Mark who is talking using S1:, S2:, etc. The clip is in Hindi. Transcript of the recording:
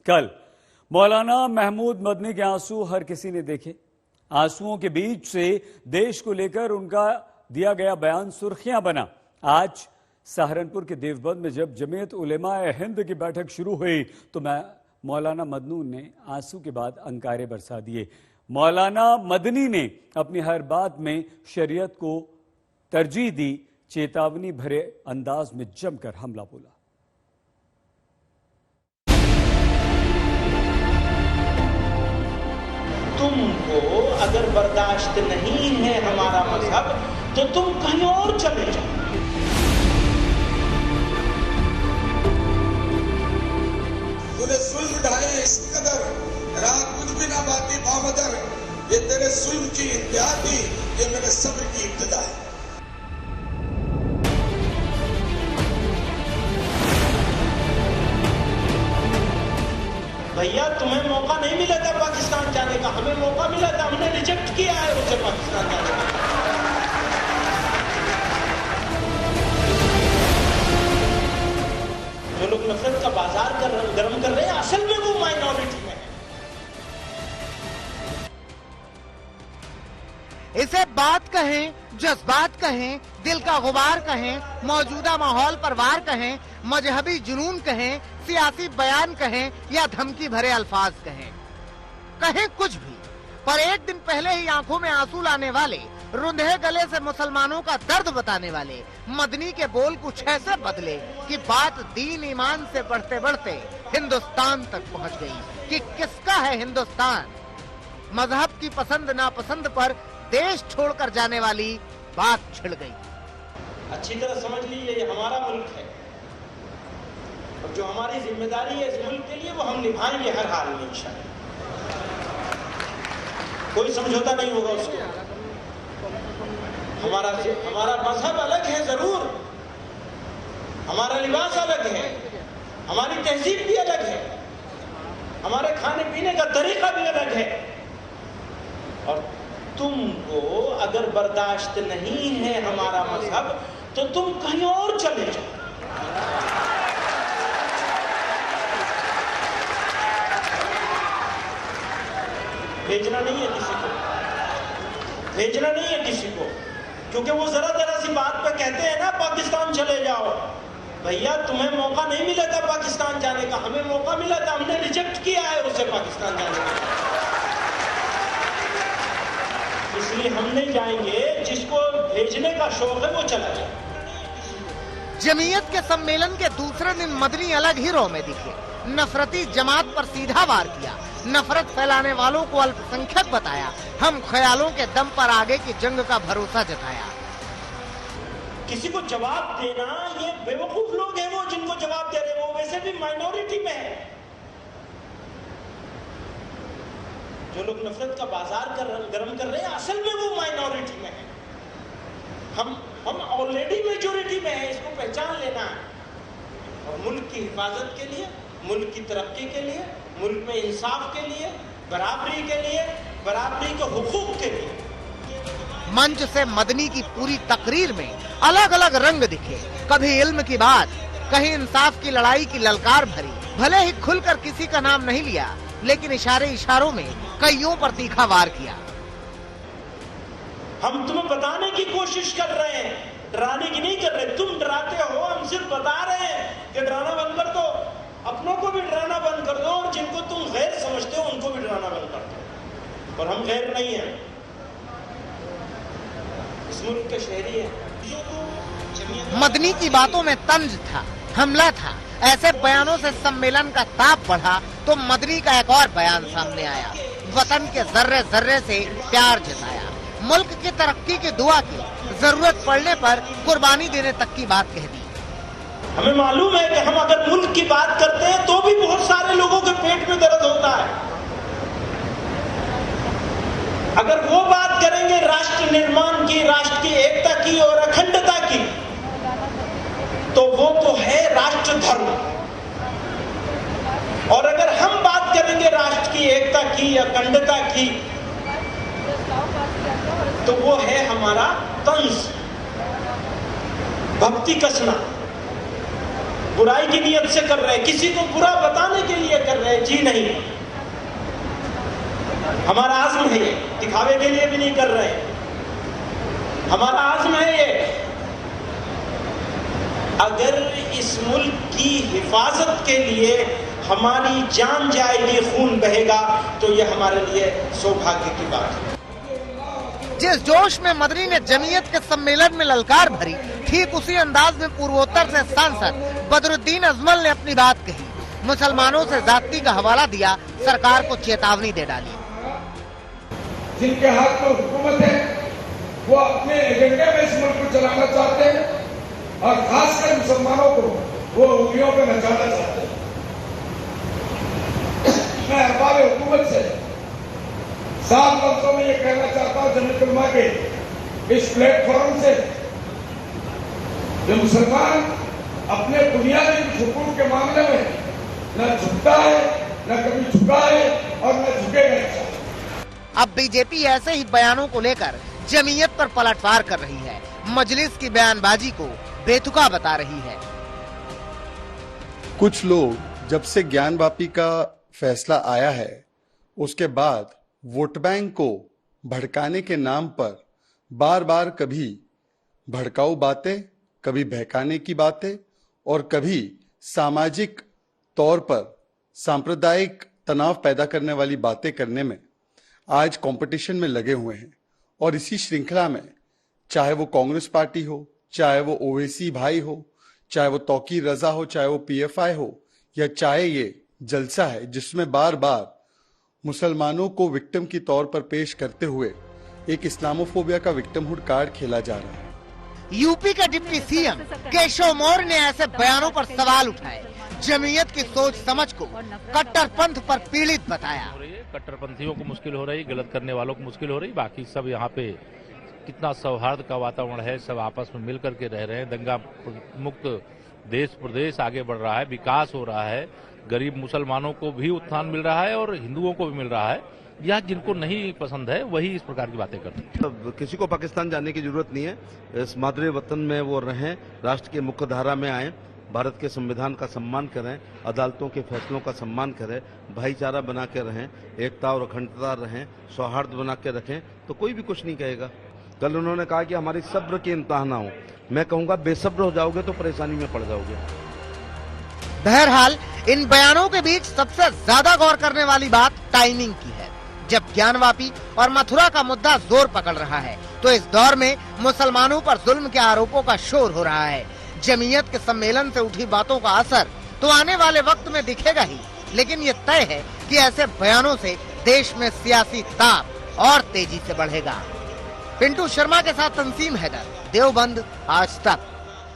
S1: कल मौलाना महमूद मदनी के आंसू हर किसी ने देखे। आंसुओं के बीच से देश को लेकर उनका दिया गया बयान सुर्खियां बना। आज सहारनपुर के देवबंद में जब जमीयत उलेमाए हिंद की बैठक शुरू हुई तो मौलाना मदनी ने आंसू के बाद अंकारे बरसा दिए। मौलाना मदनी ने अपनी हर बात में शरीयत को तरजीह दी। चेतावनी भरे अंदाज में जमकर हमला बोला।
S2: तुमको अगर बर्दाश्त नहीं है हमारा मजहब तो तुम कहीं और चले जाओ।
S3: तूने जुल्म ढाए इस कदर, रात कुछ भी ना बाकी बामदर। ये तेरे जुल्म की इंतहा थी, ये मेरे सब्र की इब्तिदा है।
S2: भैया तुम्हें मौका नहीं मिला था पाकिस्तान जाने का, हमें मौका मिला था, हमने रिजेक्ट किया है उसे पाकिस्तान जाने का। जो लोग नफरत का बाजार गर्म कर रहे हैं असल में वो माइनॉरिटी में है।
S4: इसे बात कहें, जज्बात कहें, दिल का गुबार कहें, मौजूदा माहौल पर वार कहें, मजहबी जुनून कहें, सियासी बयान कहें या धमकी भरे अल्फाज कहें कुछ भी, पर एक दिन पहले ही आंखों में आंसू लाने वाले, रुंधे गले से मुसलमानों का दर्द बताने वाले मदनी के बोल कुछ ऐसे बदले कि बात दीन ईमान से बढ़ते बढ़ते हिंदुस्तान तक पहुंच गई कि किसका है हिंदुस्तान। मजहब की पसंद नापसंद पर देश छोड़कर जाने वाली बात छिड़ गई।
S2: अच्छी तरह समझ लीजिए ये हमारा मुल्क है और जो हमारी जिम्मेदारी है इस मुल्क के लिए वो हम निभाएंगे हर हाल में इंशाअल्लाह। कोई समझौता नहीं होगा उसके। हमारा मजहब अलग है जरूर, हमारा लिबास अलग है, हमारी तहजीब भी अलग है, हमारे खाने पीने का तरीका भी अलग है। और तुमको अगर बर्दाश्त नहीं है हमारा मजहब तो तुम कहीं और चले जाओ। भेजना नहीं है किसी को, भेजना नहीं है किसी को, क्योंकि वो जरा सी बात पे कहते हैं ना पाकिस्तान चले जाओ। भैया तुम्हें मौका नहीं मिला था पाकिस्तान जाने का, हमें मौका मिला था, हमने रिजेक्ट किया है उसे पाकिस्तान जाने का। इसलिए हम नहीं जाएंगे, जिसको भेजने का शौक है वो चला जाए।
S4: जमीयत के सम्मेलन के दूसरे दिन मदनी अलग ही रो में दिखे। नफरती जमात पर सीधा वार किया, नफरत फैलाने वालों को अल्पसंख्यक बताया, हम ख्यालों के दम पर आगे की जंग का भरोसा जताया।
S2: किसी को जवाब देना, ये बेवकूफ लोग हैं वो जिनको जवाब दे रहे हैं, वो वैसे भी माइनॉरिटी में है। जो लोग नफरत का बाजार गर्म कर रहे हैं असल में वो माइनॉरिटी में है। हम ऑलरेडी मेजॉरिटी में है, इसको पहचान लेना है। और मुल्क की हिफाजत के लिए, मुल्क की तरक्की के लिए, मुल्क में इंसाफ के लिए, बराबरी के लिए, बराबरी के हुकूक के लिए।
S4: मंच से मदनी की पूरी तकरीर में अलग अलग रंग दिखे। कभी इल्म की बात, कहीं इंसाफ की लड़ाई की ललकार भरी। भले ही खुलकर किसी का नाम नहीं लिया, लेकिन इशारों में कईयों पर तीखा वार किया।
S2: हम तुम्हें बताने की कोशिश कर रहे हैं, डराने की नहीं कर रहे। तुम डराते हो, हम सिर्फ बता रहे हैं कि डराना बंद कर दो, अपनों को भी डराना बंद कर दो और जिनको तुम गैर समझते हो उनको भी डराना बंद कर दो। और हम गैर नहीं हैं, इस मुल्क के शहरी हैं।
S4: मदनी की बातों में तंज था, हमला था। ऐसे बयानों से सम्मेलन का ताप बढ़ा तो मदनी का एक और बयान सामने आया। वतन के जर्रे जर्रे से प्यार जताया, मुल्क की तरक्की की दुआ की, जरूरत पड़ने पर कुर्बानी देने तक की बात कह दी।
S2: हमें मालूम है कि हम अगर मुल्क की बात करते हैं तो भी बहुत सारे लोगों के पेट में दर्द होता है। अगर वो बात करेंगे राष्ट्र निर्माण की, राष्ट्र की एकता की और अखंडता की, तो वो तो है राष्ट्र धर्म। और अगर हम बात करेंगे राष्ट्र की एकता की, अखंडता की, तो वो है हमारा तंज, भक्ति कसना। बुराई की नीयत से कर रहे हैं, किसी को बुरा बताने के लिए कर रहे हैं, जी नहीं। हमारा आज़्म है ये, दिखावे के लिए भी नहीं कर रहे हैं, हमारा आज़्म है ये। अगर इस मुल्क की हिफाजत के लिए हमारी जान जाएगी, खून बहेगा, तो ये हमारे लिए सौभाग्य की बात है।
S4: जिस जोश में मदनी ने जमीयत के सम्मेलन में ललकार भरी, ठीक उसी अंदाज में पूर्वोत्तर से सांसद बदरुद्दीन अजमल ने अपनी बात कही। मुसलमानों से जाति का हवाला दिया, सरकार को चेतावनी दे डाली।
S3: जिनके हाथ में हुकूमत है वो अपने एजेंडे में इस मुल्क को चलाना चाहते हैं और खासकर मुसलमानों को वो उंगलियों पे नचाना चाहते हैं। मैं अहबाब हुकूमत से साफ लफ्जों में ये कहना चाहता हूं जमीयत उलमा के इस प्लेटफॉर्म से, जो मुसलमान अपने बुनियादी हुकूक के मामले में न झुकता है, न कभी झुका है और न झुकेगा।
S4: अब बीजेपी ऐसे ही बयानों को लेकर जमीयत पर पलटवार कर रही है, मजलिस की बयानबाजी को बेतुका बता रही है।
S5: कुछ लोग जब से ज्ञानवापी का फैसला आया है उसके बाद वोट बैंक को भड़काने के नाम पर बार बार कभी भड़काऊ बातें, कभी बहकाने की बातें और कभी सामाजिक तौर पर सांप्रदायिक तनाव पैदा करने वाली बातें करने में आज कंपटीशन में लगे हुए हैं। और इसी श्रृंखला में चाहे वो कांग्रेस पार्टी हो, चाहे वो ओवैसी भाई हो, चाहे वो तौकीर रजा हो, चाहे वो पीएफआई हो, या चाहे ये जलसा है जिसमें बार बार मुसलमानों को विक्टिम की तौर पर पेश करते हुए एक इस्लामोफोबिया का विक्टिमहुड कार्ड खेला जा रहा है।
S4: यूपी के डिप्टी सीएम केशव मौर्य ने ऐसे बयानों पर सवाल उठाए, जमीयत की सोच समझ को कट्टरपंथ पर पीड़ित बताया।
S6: कट्टरपंथियों को मुश्किल हो रही, गलत करने वालों को मुश्किल हो रही, बाकी सब यहाँ पे कितना सौहार्द का वातावरण है, सब आपस में मिल करके रह रहे हैं। दंगा मुक्त देश प्रदेश आगे बढ़ रहा है, विकास हो रहा है, गरीब मुसलमानों को भी उत्थान मिल रहा है और हिंदुओं को भी मिल रहा है। या जिनको नहीं पसंद है वही इस प्रकार की बातें करते हैं।
S7: किसी को पाकिस्तान जाने की जरूरत नहीं है, इस मादरे वतन में वो रहें, राष्ट्र के मुख्य धारा में आए, भारत के संविधान का सम्मान करें, अदालतों के फैसलों का सम्मान करें, भाईचारा बना के रहें, एकता और अखंडता रहें, सौहार्द बना के रखें, तो कोई भी कुछ नहीं कहेगा। कल उन्होंने कहा कि हमारी सब्र की इम्तिहान हो, मैं कहूंगा बेसब्र हो जाओगे तो परेशानी में पड़ जाओगे।
S4: बहरहाल इन बयानों के बीच सबसे ज्यादा गौर करने वाली बात टाइमिंग की है। जब ज्ञानवापी और मथुरा का मुद्दा जोर पकड़ रहा है तो इस दौर में मुसलमानों पर जुल्म के आरोपों का शोर हो रहा है। जमीयत के सम्मेलन से उठी बातों का असर तो आने वाले वक्त में दिखेगा ही, लेकिन ये तय है कि ऐसे बयानों से देश में सियासी ताप और तेजी से बढ़ेगा। पिंटू शर्मा के साथ तंसीम हैदर, देवबंद, आज तक।